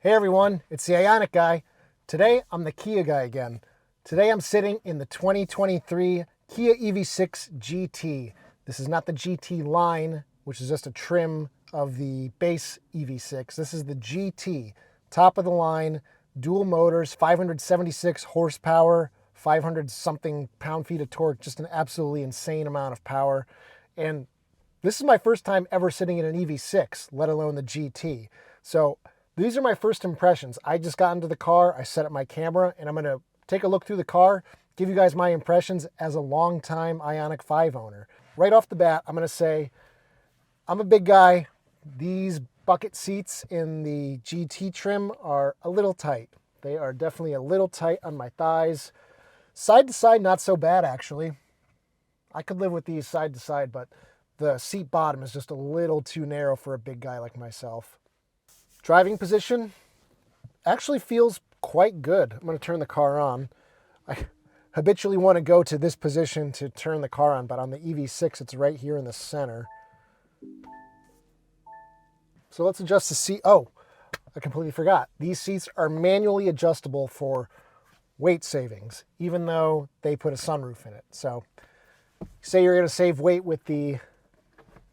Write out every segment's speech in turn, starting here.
Hey everyone, it's the Ioniq guy. Today I'm the Kia guy again. Today I'm sitting in the 2023 Kia EV6 GT. This is not the GT line, which is just a trim of the base EV6. This is the GT, top of the line, dual motors, 576 horsepower, 500 something pound-feet of torque, just an absolutely insane amount of power. And this is my first time ever sitting in an EV6, let alone the GT. So these are my first impressions. I just got into the car, I set up my camera, and I'm gonna take a look through the car, give you guys my impressions as a longtime Ioniq 5 owner. Right off the bat, I'm gonna say, I'm a big guy. These bucket seats in the GT trim are a little tight. They are definitely a little tight on my thighs. Side to side, not so bad actually. I could live with these side to side, but the seat bottom is just a little too narrow for a big guy like myself. Driving position actually feels quite good. I'm going to turn the car on. I habitually want to go to this position to turn the car on, but on the EV6 it's right here in the center. So let's adjust the seat. Oh, I completely forgot. These seats are manually adjustable for weight savings, even though they put a sunroof in it. So say you're going to save weight with the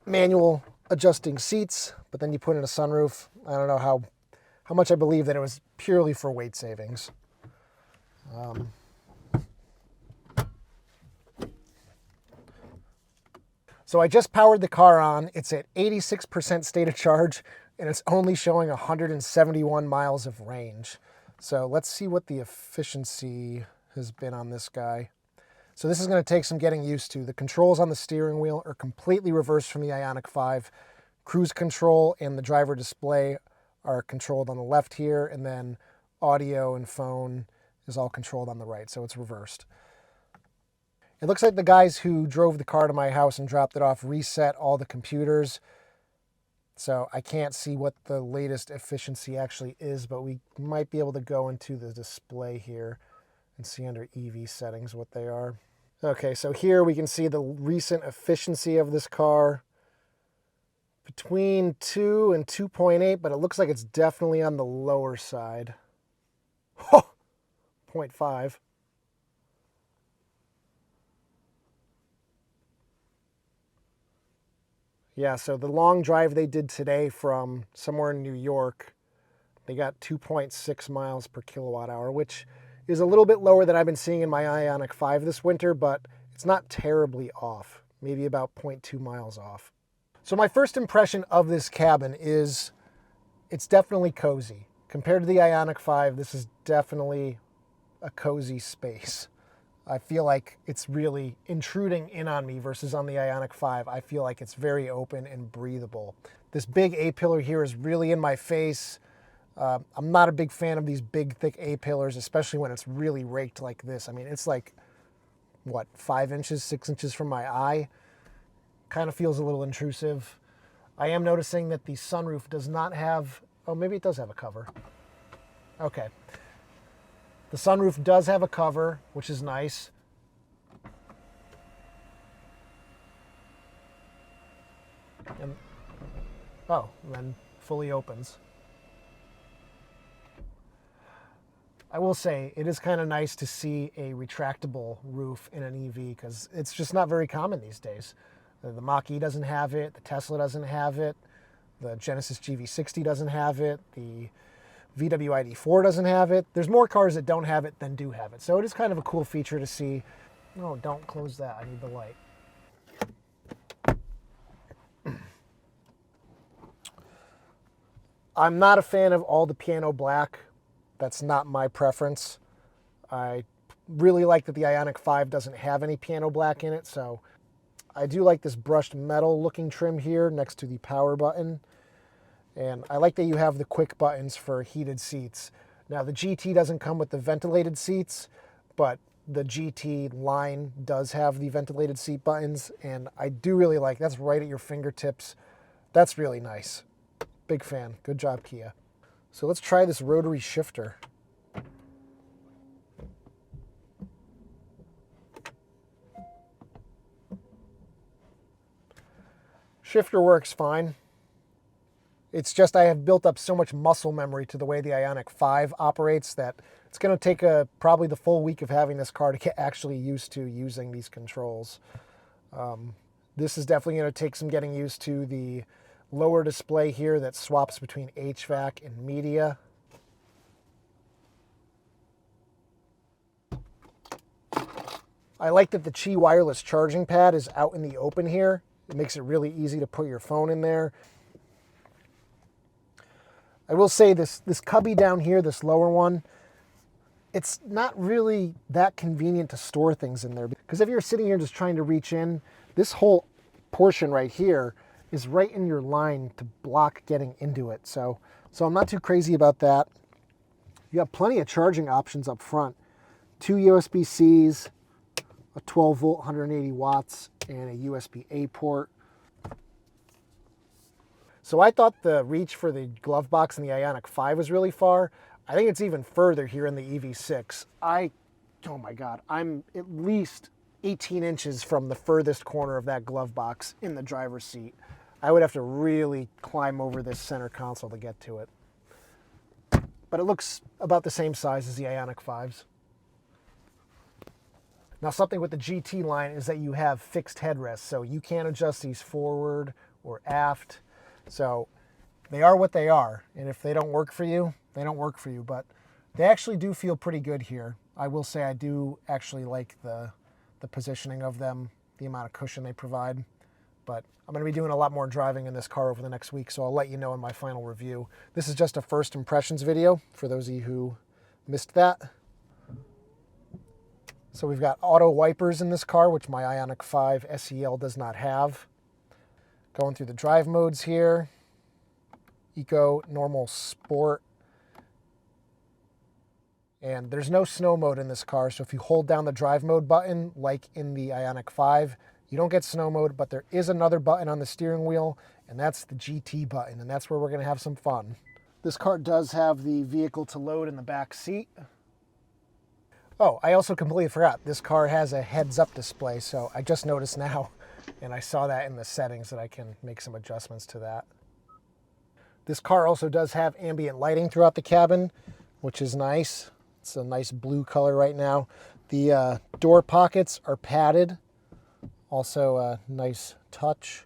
manual adjusting seats, but then you put in a sunroof. I don't know how much I believe that it was purely for weight savings. So I just powered the car on. It's at 86% state of charge, and it's only showing 171 miles of range. So let's see what the efficiency has been on this guy. So this is going to take some getting used to. The controls on the steering wheel are completely reversed from the Ioniq 5. Cruise control and the driver display are controlled on the left here, and then audio and phone is all controlled on the right, so it's reversed. It looks like the guys who drove the car to my house and dropped it off reset all the computers, so I can't see what the latest efficiency actually is, but we might be able to go into the display here and see under EV settings what they are. Okay, so here we can see the recent efficiency of this car. Between 2 and 2.8, but it looks like it's definitely on the lower side. Oh, 0.5. Yeah, so the long drive they did today from somewhere in New York, they got 2.6 miles per kilowatt hour, which is a little bit lower than I've been seeing in my Ioniq 5 this winter, but it's not terribly off, maybe about 0.2 miles off. So my first impression of this cabin is it's definitely cozy. Compared to the Ioniq 5, this is definitely a cozy space. I feel like it's really intruding in on me versus on the Ioniq 5. I feel like it's very open and breathable. This big A-pillar here is really in my face. I'm not a big fan of these big, thick A-pillars, especially when it's really raked like this. I mean, it's like, what, 5 inches, 6 inches from my eye? Kind of feels a little intrusive. I am noticing that the sunroof does not have, oh, maybe it does have a cover. Okay. The sunroof does have a cover, which is nice. And, oh, and then fully opens. I will say, it is kind of nice to see a retractable roof in an EV because it's just not very common these days. The Mach-E doesn't have it, the Tesla doesn't have it, the Genesis GV60 doesn't have it, the VW ID4 doesn't have it. There's more cars that don't have it than do have it. So it is kind of a cool feature to see. No, don't close that, I need the light. I'm not a fan of all the piano black. That's not my preference. I really like that the Ioniq 5 doesn't have any piano black in it, so I do like this brushed metal looking trim here next to the power button. And I like that you have the quick buttons for heated seats. Now the GT doesn't come with the ventilated seats, but the GT line does have the ventilated seat buttons, and I do really like that's right at your fingertips. That's really nice. Big fan. Good job, Kia. So let's try this rotary shifter. Shifter works fine. It's just I have built up so much muscle memory to the way the Ioniq 5 operates that it's going to take probably the full week of having this car to get actually used to using these controls. This is definitely going to take some getting used to. The lower display here that swaps between HVAC and media. I like that the Qi wireless charging pad is out in the open here. It makes it really easy to put your phone in there. I will say this cubby down here, this lower one, it's not really that convenient to store things in there, because if you're sitting here just trying to reach in, this whole portion right here is right in your line to block getting into it. So I'm not too crazy about that. You have plenty of charging options up front. 2 USB-Cs, a 12 volt, 180 watts, and a USB-A port. So I thought the reach for the glove box in the Ioniq 5 was really far. I think it's even further here in the EV6. Oh my God, I'm at least 18 inches from the furthest corner of that glove box in the driver's seat. I would have to really climb over this center console to get to it. But it looks about the same size as the Ioniq 5s. Now, something with the GT line is that you have fixed headrests, so you can't adjust these forward or aft. So they are what they are, and if they don't work for you, they don't work for you. But they actually do feel pretty good here. I will say I do actually like the positioning of them, the amount of cushion they provide. But I'm going to be doing a lot more driving in this car over the next week, so I'll let you know in my final review. This is just a first impressions video for those of you who missed that. So we've got auto wipers in this car, which my Ioniq 5 SEL does not have. Going through the drive modes here. Eco, Normal, Sport. And there's no snow mode in this car, so if you hold down the drive mode button, like in the Ioniq 5, you don't get snow mode, but there is another button on the steering wheel, and that's the GT button, and that's where we're going to have some fun. This car does have the vehicle to load in the back seat. Oh, I also completely forgot, this car has a heads-up display, so I just noticed now, and I saw that in the settings that I can make some adjustments to that. This car also does have ambient lighting throughout the cabin, which is nice. It's a nice blue color right now. The door pockets are padded, also a nice touch.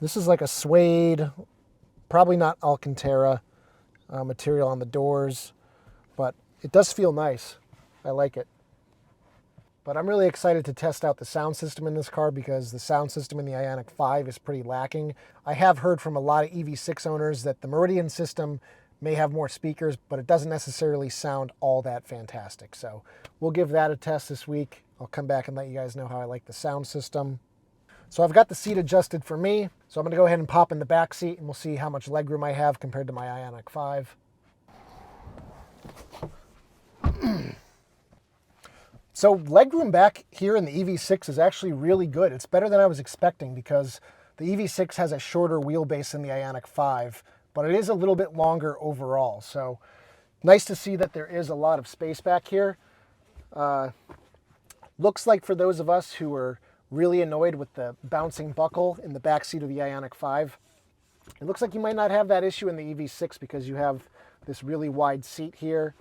This is like a suede, probably not Alcantara material on the doors, but it does feel nice. I like it. But I'm really excited to test out the sound system in this car because the sound system in the Ioniq 5 is pretty lacking. I have heard from a lot of EV6 owners that the Meridian system may have more speakers, but it doesn't necessarily sound all that fantastic. So we'll give that a test this week. I'll come back and let you guys know how I like the sound system. So I've got the seat adjusted for me. So I'm going to go ahead and pop in the back seat and we'll see how much legroom I have compared to my Ioniq 5. So legroom back here in the EV6 is actually really good. It's better than I was expecting because the EV6 has a shorter wheelbase than the Ioniq 5, but it is a little bit longer overall. So nice to see that there is a lot of space back here. Looks like for those of us who are really annoyed with the bouncing buckle in the back seat of the Ioniq 5, it looks like you might not have that issue in the EV6 because you have this really wide seat here.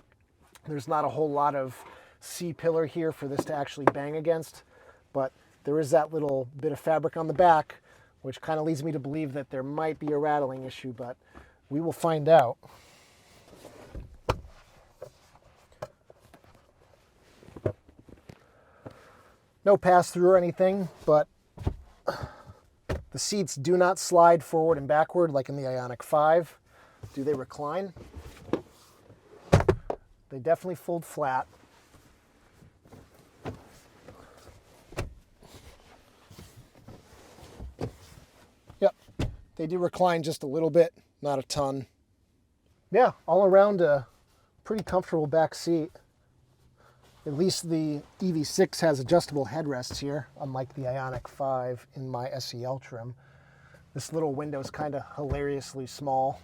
There's not a whole lot of C-pillar here for this to actually bang against, but there is that little bit of fabric on the back, which kind of leads me to believe that there might be a rattling issue, but we will find out. No pass-through or anything, but the seats do not slide forward and backward like in the Ioniq 5. Do they recline? They definitely fold flat. Yep, they do recline just a little bit, not a ton. Yeah, all around a pretty comfortable back seat. At least the EV6 has adjustable headrests here, unlike the Ioniq 5 in my SEL trim. This little window is kind of hilariously small.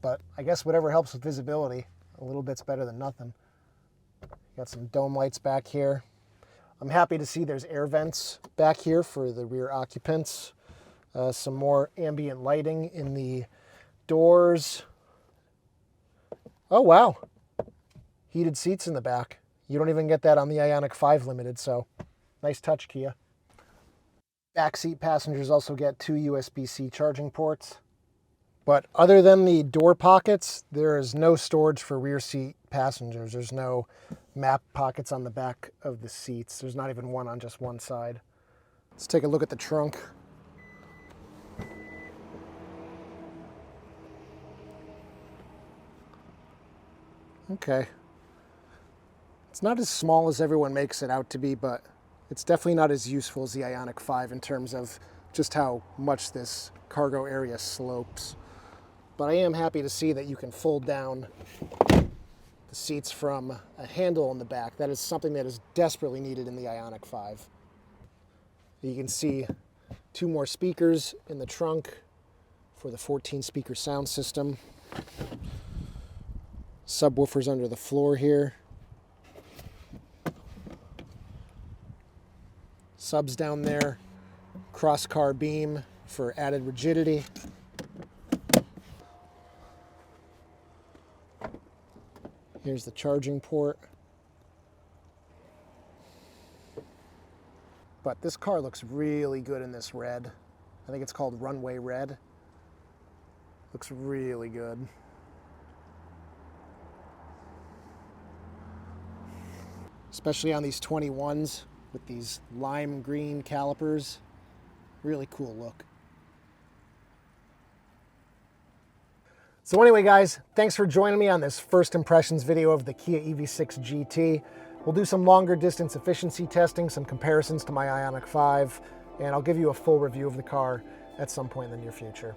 But I guess whatever helps with visibility, a little bit's better than nothing. Got some dome lights back here. I'm happy to see there's air vents back here for the rear occupants. Some more ambient lighting in the doors. Oh, wow. Heated seats in the back. You don't even get that on the Ioniq 5 Limited, so nice touch, Kia. Backseat passengers also get 2 USB-C charging ports. But other than the door pockets, there is no storage for rear seat passengers. There's no map pockets on the back of the seats. There's not even one on just one side. Let's take a look at the trunk. Okay. It's not as small as everyone makes it out to be, but it's definitely not as useful as the Ioniq 5 in terms of just how much this cargo area slopes. But I am happy to see that you can fold down the seats from a handle in the back. That is something that is desperately needed in the Ioniq 5. You can see 2 more speakers in the trunk for the 14-speaker sound system. Subwoofers under the floor here. Subs down there. Cross-car beam for added rigidity. Here's the charging port. But this car looks really good in this red. I think it's called Runway Red. Looks really good. Especially on these 21s with these lime green calipers. Really cool look. So anyway, guys, thanks for joining me on this first impressions video of the Kia EV6 GT. We'll do some longer distance efficiency testing, some comparisons to my Ioniq 5, and I'll give you a full review of the car at some point in the near future.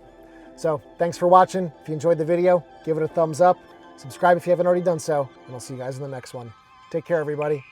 So thanks for watching. If you enjoyed the video, give it a thumbs up. Subscribe if you haven't already done so, and I'll see you guys in the next one. Take care, everybody.